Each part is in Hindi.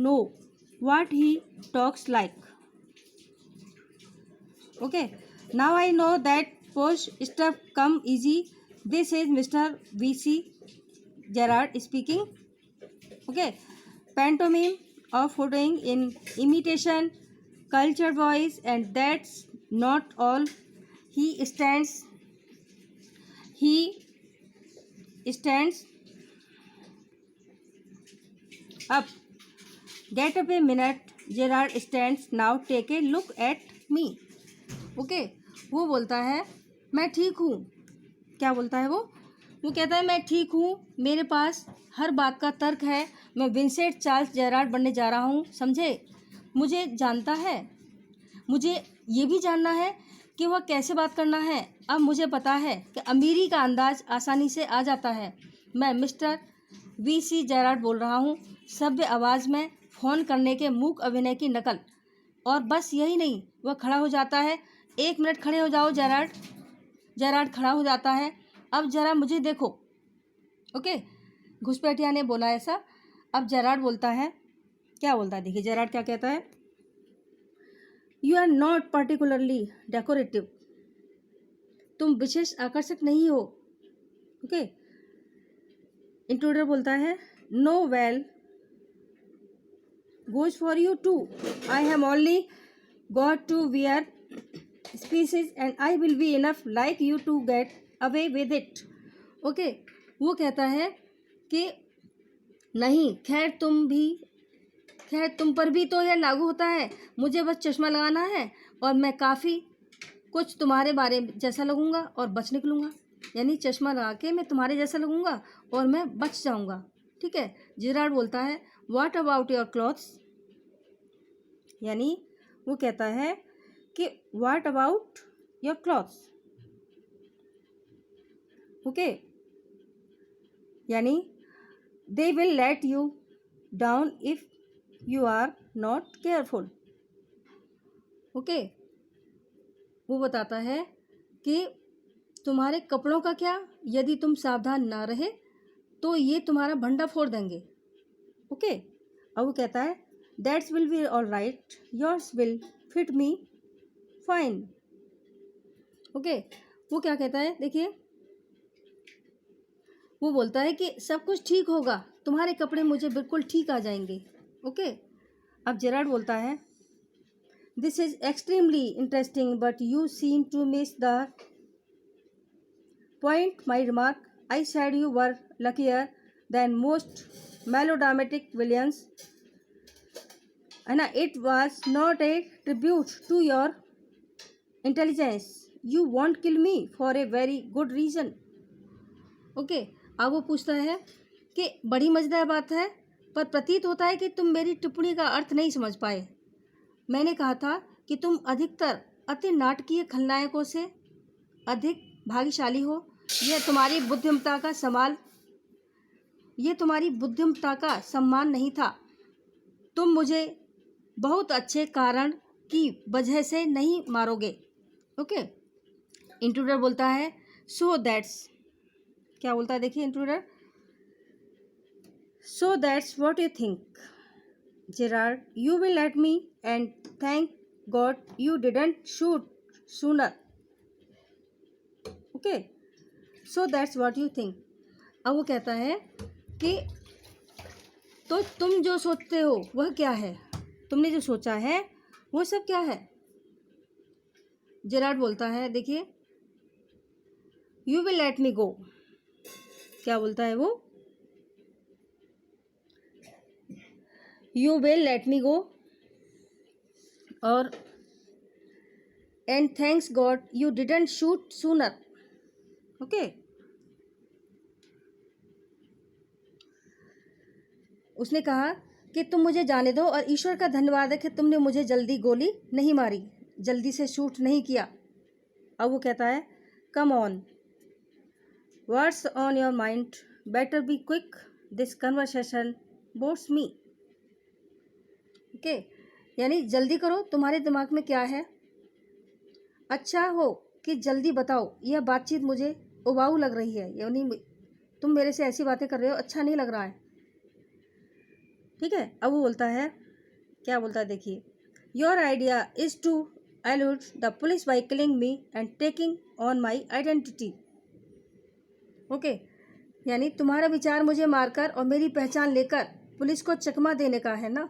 know what he talks like. Okay, now I know that posh stuff come easy. This is Mr. V.C. Gerard speaking. Okay, pantomime of photoing in imitation, culture voice, and that's not all. He stands up. Get up a minute. Gerard stands now. Take a look at me. Okay, वो बोलता है मैं ठीक हूँ. क्या बोलता है वो कहता है मैं ठीक हूँ, मेरे पास हर बात का तर्क है, मैं विंसेंट चार्ल्स जेरार्ड बनने जा रहा हूँ, समझे. मुझे जानता है, मुझे ये भी जानना है कि वह कैसे बात करना है. अब मुझे पता है कि अमीरी का अंदाज आसानी से आ जाता है. मैं मिस्टर V.C. जेरार्ड बोल रहा हूँ, सभ्य आवाज़ में फ़ोन करने के मूक अभिनय की नकल. और बस यही नहीं, वह खड़ा हो जाता है. 1 मिनट खड़े हो जाओ जेरार्ड. जेरार्ड खड़ा हो जाता है. अब जरा मुझे देखो. ओके, घुसपैठिया ने बोला ऐसा. अब जेरार्ड बोलता है, क्या बोलता है देखिए जेरार्ड क्या कहता है. You are not particularly decorative. तुम विशेष आकर्षक नहीं हो. ओके, इंट्रूडर बोलता है, no well goes for you too. I have only got to wear species and I will be enough like you to get away with it. Okay, वो कहता है कि नहीं, खैर तुम पर भी तो यह लागू होता है. मुझे बस चश्मा लगाना है और मैं काफ़ी कुछ तुम्हारे बारे जैसा लगूंगा और बच निकलूंगा. यानी चश्मा लगा के मैं तुम्हारे जैसा लगूंगा और मैं बच जाऊंगा. ठीक है. जेरार्ड बोलता है, व्हाट अबाउट योर क्लॉथ्स. यानी वो कहता है कि what about your clothes. Okay, यानी they will let you down if you are not careful. Okay, वो बताता है कि तुम्हारे कपड़ों का क्या, यदि तुम सावधान ना रहे तो ये तुम्हारा भंडा फोड़ देंगे. ओके, अब वो कहता है, that's will be all right, yours will fit me fine. Okay, वो क्या कहता है देखिए, वो बोलता है कि सब कुछ ठीक होगा, तुम्हारे कपड़े मुझे बिल्कुल ठीक आ जाएंगे. ओके, अब जेरार्ड बोलता है, this is extremely interesting but you seem to miss the point my remark. I said you were luckier than most melodramatic villains. है ना. It was not a tribute to your intelligence. You won't kill me for a very good reason. Okay, अब वो पूछता है कि बड़ी मज़ेदार बात है, पर प्रतीत होता है कि तुम मेरी टिप्पणी का अर्थ नहीं समझ पाए. मैंने कहा था कि तुम अधिकतर अति नाटकीय खलनायकों से अधिक भाग्यशाली हो. यह तुम्हारी बुद्धिमत्ता का सम्मान नहीं था. तुम मुझे बहुत अच्छे कारण की वजह से नहीं मारोगे. ओके, इंट्रूडर बोलता है, सो दैट्स. क्या बोलता है देखिए intruder, so that's what you think. Gerard, you will let me and thank God you didn't shoot sooner. Okay, so that's what you think. अब वो कहता है कि तो तुम जो सोचते हो वह क्या है, तुमने जो सोचा है वो सब क्या है. जेरार्ड बोलता है देखिए, यू विल लेट मी गो. क्या बोलता है वो, यू विल लेट मी गो और and thanks God you didn't shoot sooner. Okay, उसने कहा कि तुम मुझे जाने दो और ईश्वर का धन्यवाद है कि तुमने मुझे जल्दी गोली नहीं मारी, जल्दी से शूट नहीं किया. अब वो कहता है, come on, what's on your mind, better be quick, this conversation bores me. Okay, यानी जल्दी करो, तुम्हारे दिमाग में क्या है. अच्छा हो कि जल्दी बताओ, यह बातचीत मुझे उबाऊ लग रही है. यानी तुम मेरे से ऐसी बातें कर रहे हो, अच्छा नहीं लग रहा है. ठीक है। अब वो बोलता है, क्या बोलता है देखिए, your idea is to elude the police by killing me and taking on my identity. Okay, यानी तुम्हारा विचार मुझे मारकर और मेरी पहचान लेकर पुलिस को चकमा देने का है ना।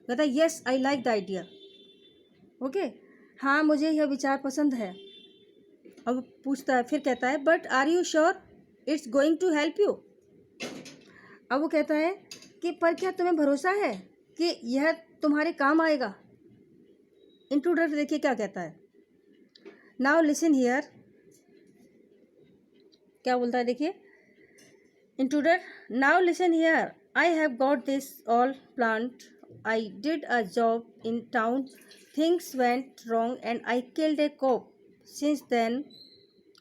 कहता है yes I like the idea. Okay, हाँ मुझे यह विचार पसंद है। अब पूछता है, फिर कहता है but are you sure it's going to help you. अब वो कहता है कि पर क्या तुम्हें भरोसा है कि यह तुम्हारे काम आएगा। इंट्रूडर देखिए क्या कहता है, नाउ लिसन हियर। क्या बोलता है देखिए, intruder, now listen here, I have got this all planned, I did a job in town, things went wrong and I killed a cop, since then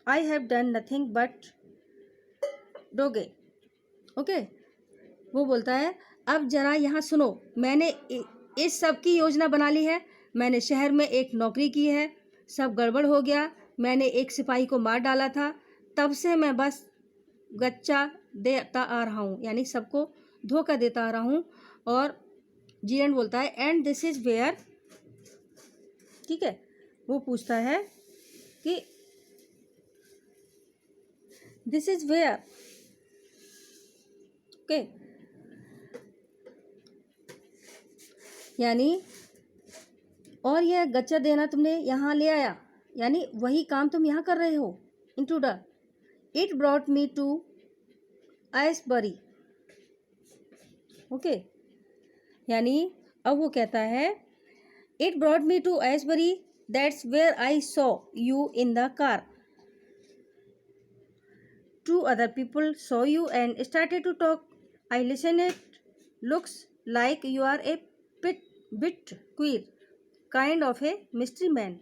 I have done nothing but dodge. Okay, वो बोलता है अब जरा यहाँ सुनो, मैंने इस सब की योजना बना ली है। मैंने शहर में एक नौकरी की है, सब गड़बड़ हो गया, मैंने एक सिपाही को मार डाला था, तब से मैं बस गच्चा देता आ रहा हूँ, यानी सबको धोखा देता आ रहा हूँ। और जीरन बोलता है एंड दिस इज़ वेयर, ठीक है। वो पूछता है कि दिस इज़ वेयर, ओके, यानी और यह गच्चा देना तुमने यहाँ ले आया, यानी वही काम तुम यहाँ कर रहे हो। Intruder, it brought me to Aylesbury. Okay, यानी अब वो कहता है it brought me to Aylesbury, that's where I saw you in the car, two other people saw you and started to talk, I listen, it looks like you are a bit queer, kind of a mystery man.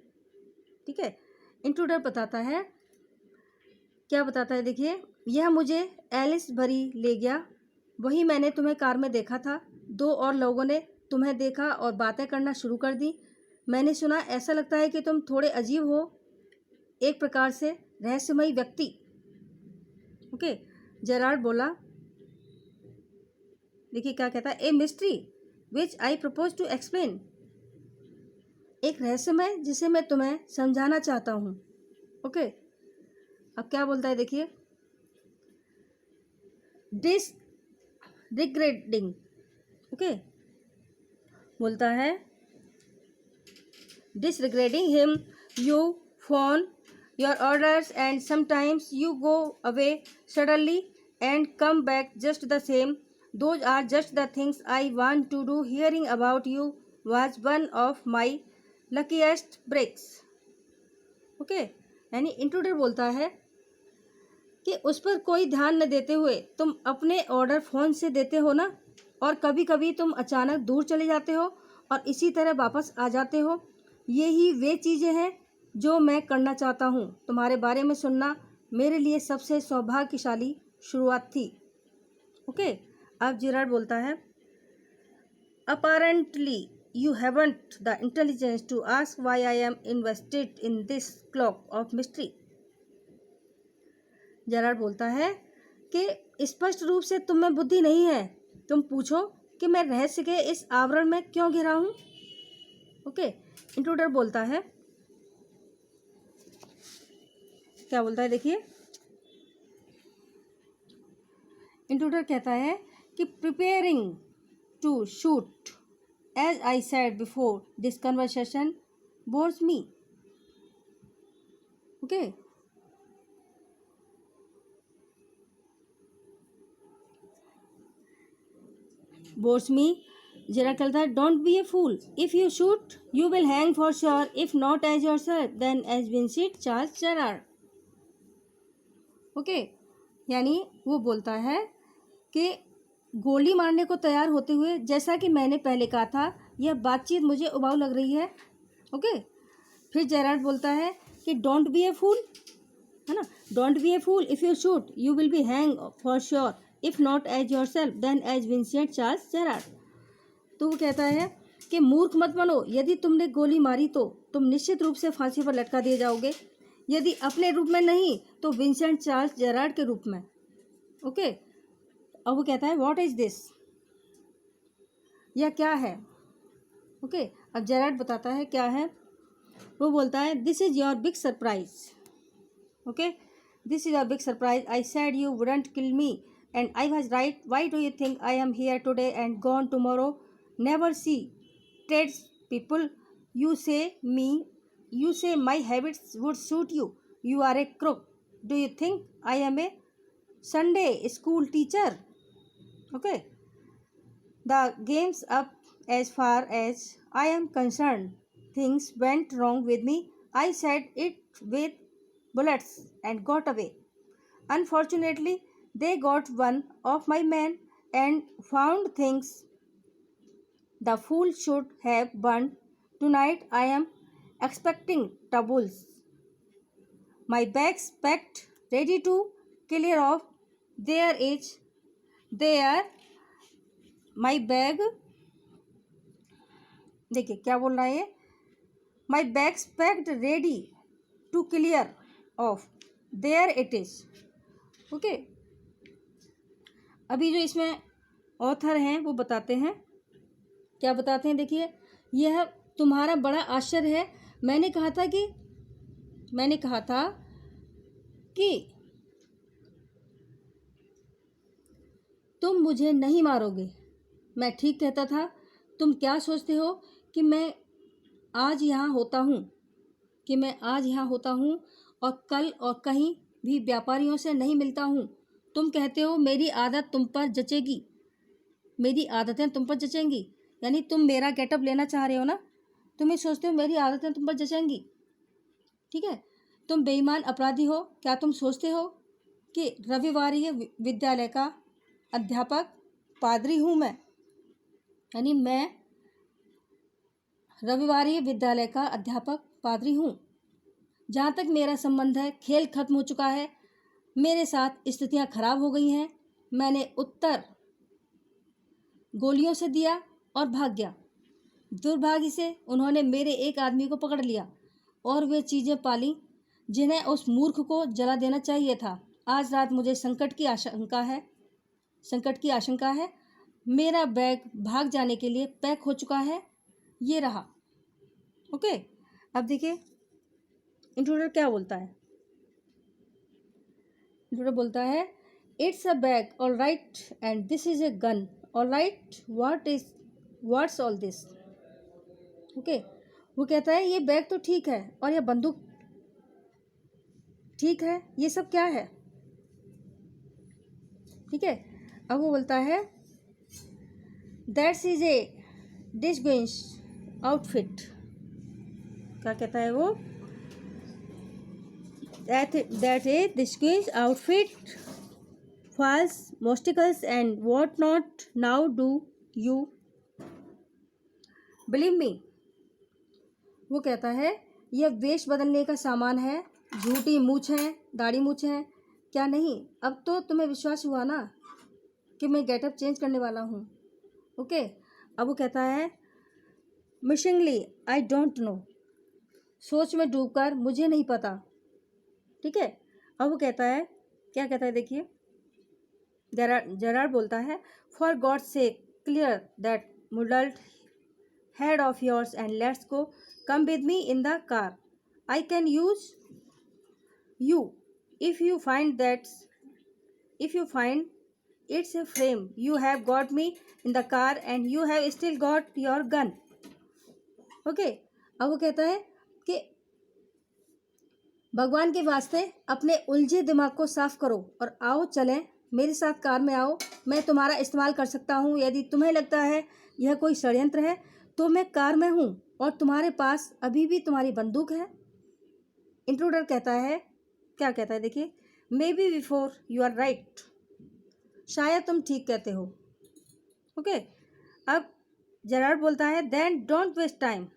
ठीक है, इंट्रूडर बताता है, क्या बताता है देखिए, यह मुझे एलिस भरी ले गया, वही मैंने तुम्हें कार में देखा था, दो और लोगों ने तुम्हें देखा और बातें करना शुरू कर दी। मैंने सुना ऐसा लगता है कि तुम थोड़े अजीब हो, एक प्रकार से रहस्यमयी व्यक्ति। ओके, जेरार्ड बोला, देखिए क्या कहता है, a mystery which I propose to explain, एक रहस्यमय जिसे मैं तुम्हें समझाना चाहता हूँ। ओके, अब क्या बोलता है देखिए, डिसरिग्रेडिंग, ओके, बोलता है disregarding him, you phone your orders and sometimes you go away suddenly and come back just the same. Those are just the things I want to do. Hearing about you was one of my luckiest breaks. Okay, यानी इंट्रूडर बोलता है कि उस पर कोई ध्यान न देते हुए तुम अपने ऑर्डर फ़ोन से देते हो ना, और कभी कभी तुम अचानक दूर चले जाते हो और इसी तरह वापस आ जाते हो। यही वे चीज़ें हैं जो मैं करना चाहता हूँ। तुम्हारे बारे में सुनना मेरे लिए सबसे सौभाग्यशाली शुरुआत थी। ओके, अब जेरार्ड बोलता है, apparently you haven't the intelligence to ask why I am invested in this cloak of mystery. Gerard बोलता है कि स्पष्ट रूप से तुम में बुद्धि नहीं है, तुम पूछो कि मैं रहस्य के इस आवरण में क्यों घिरा हूँ। ओके, इंट्रूडर बोलता है, क्या बोलता है देखिए, इंट्रूडर कहता है कि preparing to shoot as I said before this conversation bores me. Okay, bores me. जरा कहता है, don't be a fool, if you shoot you will hang for sure, if not as yourself then as Vincent Charles Gerard. Okay, यानी वो बोलता है कि गोली मारने को तैयार होते हुए, जैसा कि मैंने पहले कहा था, यह बातचीत मुझे उबाऊ लग रही है। ओके, फिर जेरार्ड बोलता है कि डोंट बी ए फूल, है ना, don't be a fool, if you shoot you will be hang for sure, if not as yourself then as Vincent Charles Gerard. तो वो कहता है कि मूर्ख मत बनो, यदि तुमने गोली मारी तो तुम निश्चित रूप से फांसी पर लटका दिए जाओगे, यदि अपने रूप में नहीं तो विंसेंट चार्ल्स जेरार्ड के रूप में। ओके, अब वो कहता है, व्हाट इज दिस, यह क्या है? ओके, अब जेरार्ड बताता है क्या है। वो बोलता है this is your big surprise. Okay, this is your big surprise. I said you wouldn't kill me and I was right. Why do you think I am here today and gone tomorrow? Never see trades people. You say my habits would suit you. You are a crook. Do you think I am a Sunday school teacher? Okay. The game's up as far as I am concerned. Things went wrong with me. I said it with bullets and got away. Unfortunately, they got one of my men and found things the fool should have burned. Tonight I am expecting troubles. My bags packed, ready to clear off. There my bag, देखिए क्या बोल रहा है ये, my bags packed, ready to clear off. There it is. Okay, अभी जो इसमें ऑथर हैं वो बताते हैं, क्या बताते हैं देखिए। यह तुम्हारा बड़ा आश्चर्य है। मैंने कहा था कि तुम मुझे नहीं मारोगे। मैं ठीक कहता था। तुम क्या सोचते हो कि मैं आज यहाँ होता हूँ और कल और कहीं भी व्यापारियों से नहीं मिलता हूँ। तुम कहते हो मेरी आदतें तुम पर जचेंगी, यानी तुम मेरा गेटअप लेना चाह रहे हो ना। तुम ये सोचते हो मेरी आदतें तुम पर जचेंगी, ठीक है। तुम बेईमान अपराधी हो। क्या तुम सोचते हो कि रविवारीय विद्यालय का अध्यापक पादरी हूँ मैं, यानी मैं रविवारीय विद्यालय का अध्यापक पादरी हूँ। जहाँ तक मेरा संबंध है, खेल खत्म हो चुका है। मेरे साथ स्थितियाँ खराब हो गई हैं। मैंने उत्तर गोलियों से दिया और भाग गया। दुर्भाग्य से उन्होंने मेरे एक आदमी को पकड़ लिया और वे चीज़ें पाली जिन्हें उस मूर्ख को जला देना चाहिए था। आज रात मुझे संकट की आशंका है। मेरा बैग भाग जाने के लिए पैक हो चुका है। ये रहा। ओके, अब देखिए इंट्रूडर क्या बोलता है। इंट्रूडर बोलता है it's a bag, all right, and this is a gun, all right, what's all this. Okay, वो कहता है ये बैग तो ठीक है और यह बंदूक ठीक है, ये सब क्या है, ठीक है। अब वो बोलता है that's is a disguise outfit. क्या कहता है वो, that a disguise outfit, false mosticles and what not. Now do you believe me? वो कहता है यह वेश बदलने का सामान है, झूठी मूछें, दाढ़ी मूछें, क्या नहीं? अब तो तुम्हें विश्वास हुआ ना कि मैं गेटअप चेंज करने वाला हूँ। ओके, अब वो कहता है मिशिंगली आई डोंट नो, सोच में डूबकर मुझे नहीं पता, ठीक है। अब वो कहता है, क्या कहता है देखिए, जेरार्ड बोलता है for God's sake clear that muddled head of yours and let's go, come with me in the car, I can use you if you find it's a frame, you have got me in the car and you have still got your gun. Okay, अब वो कहता है कि भगवान के वास्ते अपने उलझे दिमाग को साफ करो और आओ चलें मेरे साथ, कार में आओ, मैं तुम्हारा इस्तेमाल कर सकता हूँ। यदि तुम्हें लगता है यह कोई षड्यंत्र है तो मैं कार में हूँ और तुम्हारे पास अभी भी तुम्हारी बंदूक है। इंट्रूडर कहता है, क्या कहता है देखिए, maybe before you are right, शायद तुम ठीक कहते हो। ओके, अब जेरार्ड बोलता है then don't waste time,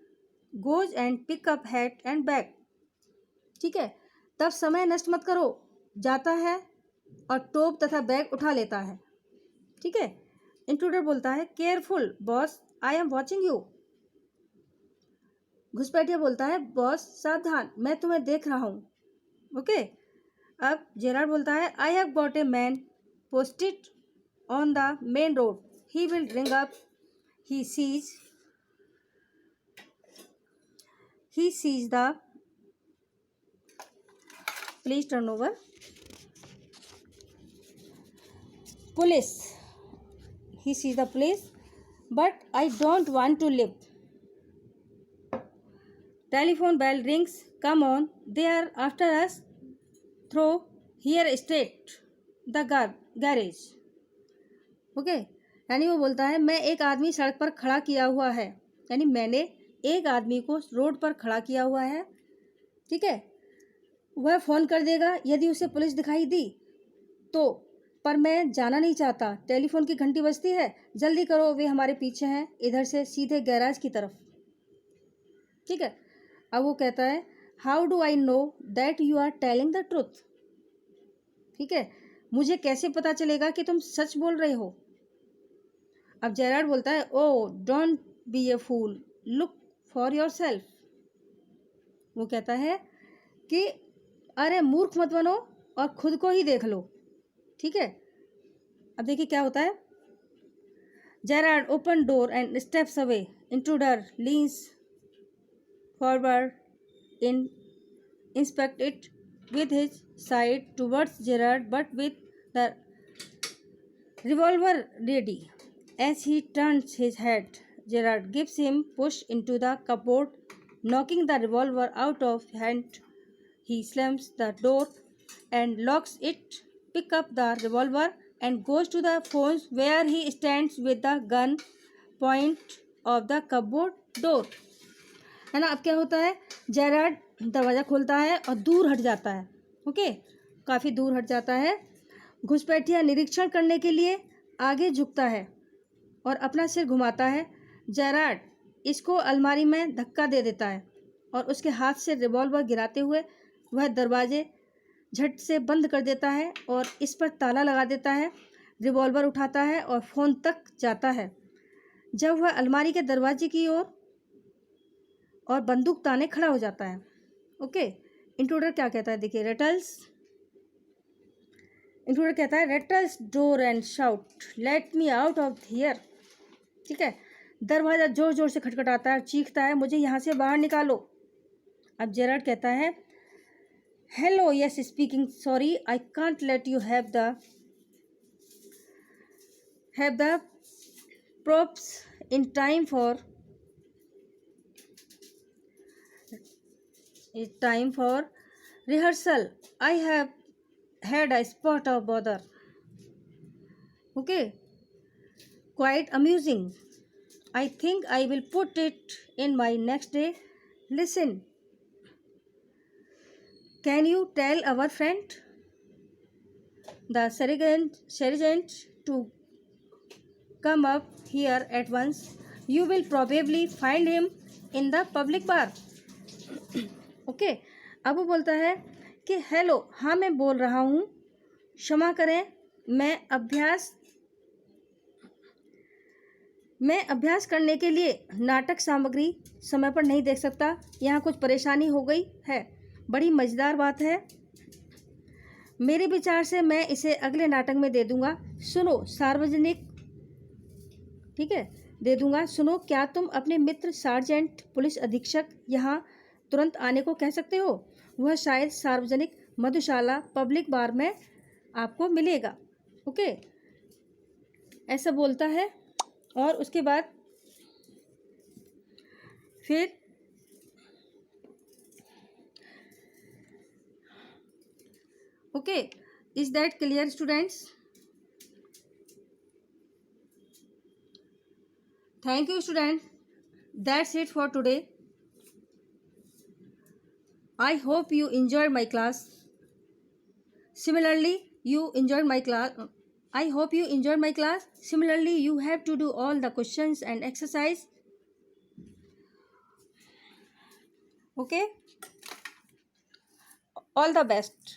goes and pick up hat and bag, ठीक है, तब समय नष्ट मत करो। जाता है और टोप तथा बैग उठा लेता है, ठीक है। इंट्रूडर बोलता है careful boss, I am watching you. घुसपैठिया बोलता है बॉस सावधान, मैं तुम्हें देख रहा हूँ। ओके, अब जेरार्ड बोलता है आई have got a man posted on the main road, he will ring up he sees the, please turn over, police. He sees the police, but I don't want to live. Telephone bell rings. Come on, they are after us. Throw here straight the garage. Okay, यानी वो बोलता है मैं एक आदमी सड़क पर खड़ा किया हुआ है, यानी मैंने एक आदमी को रोड पर खड़ा किया हुआ है, ठीक है। वह फ़ोन कर देगा यदि उसे पुलिस दिखाई दी तो, पर मैं जाना नहीं चाहता। टेलीफोन की घंटी बजती है, जल्दी करो, वे हमारे पीछे हैं, इधर से सीधे गैराज की तरफ, ठीक है। अब वो कहता है how do I know that you are telling the truth, ठीक है, मुझे कैसे पता चलेगा कि तुम सच बोल रहे हो। अब जेरार्ड बोलता है oh don't be a fool, look for yourself. वो कहता है कि अरे मूर्ख मत बनो और खुद को ही देख लो, ठीक है। अब देखिए क्या होता है। Gerard open door and steps away, intruder leans forward in inspect it with his side towards Gerard, but with the revolver ready. As he turns his head, Gerard gives him push into the cupboard, knocking the revolver out of hand. He slams the door and locks it, pick up the revolver and goes to the phone where he stands with the gun point of the cupboard door. है ना। अब क्या होता है, जेरार्ड दरवाज़ा खोलता है और दूर हट जाता है, ओके, काफ़ी दूर हट जाता है। घुसपैठिया निरीक्षण करने के लिए आगे झुकता है और अपना सिर घुमाता है। जेरार्ड इसको अलमारी में धक्का दे देता है और उसके हाथ से रिवॉल्वर गिराते हुए वह दरवाजे झट से बंद कर देता है और इस पर ताला लगा देता है। रिवॉल्वर उठाता है और फ़ोन तक जाता है। जब वह अलमारी के दरवाजे की ओर और बंदूक ताने खड़ा हो जाता है, ओके। इंट्रूडर क्या कहता है, देखिए इंट्रूडर कहता है rattles door and shout let me out of here, ठीक है। दरवाज़ा जोर जोर से खटखटाता है और चीखता है मुझे यहाँ से बाहर निकालो। अब जेरार्ड कहता है hello yes speaking, sorry I can't let you have the props in time for rehearsal. I have had a spot of bother. Okay, quite amusing. I think I will put it in my next day. Listen, can you tell our friend the sergeant to come up here at once? You will probably find him in the public bar. Okay, अब वो बोलता है कि हेलो, हाँ मैं बोल रहा हूँ, क्षमा करें, मैं अभ्यास करने के लिए नाटक सामग्री समय पर नहीं देख सकता। यहाँ कुछ परेशानी हो गई है। बड़ी मज़ेदार बात है, मेरे विचार से मैं इसे अगले नाटक में दे दूँगा। सुनो सार्वजनिक, ठीक है, दे दूँगा। सुनो, क्या तुम अपने मित्र सार्जेंट पुलिस अधीक्षक यहाँ तुरंत आने को कह सकते हो? वह शायद सार्वजनिक मधुशाला पब्लिक बार में आपको मिलेगा, ओके। ऐसा बोलता है और उसके बाद फिर okay, is that clear students? Thank you student, that's it for today. I hope you enjoyed my class. Similarly, you enjoyed my class. I hope you enjoyed my class. Similarly, you have to do all the questions and exercise. Okay? All the best.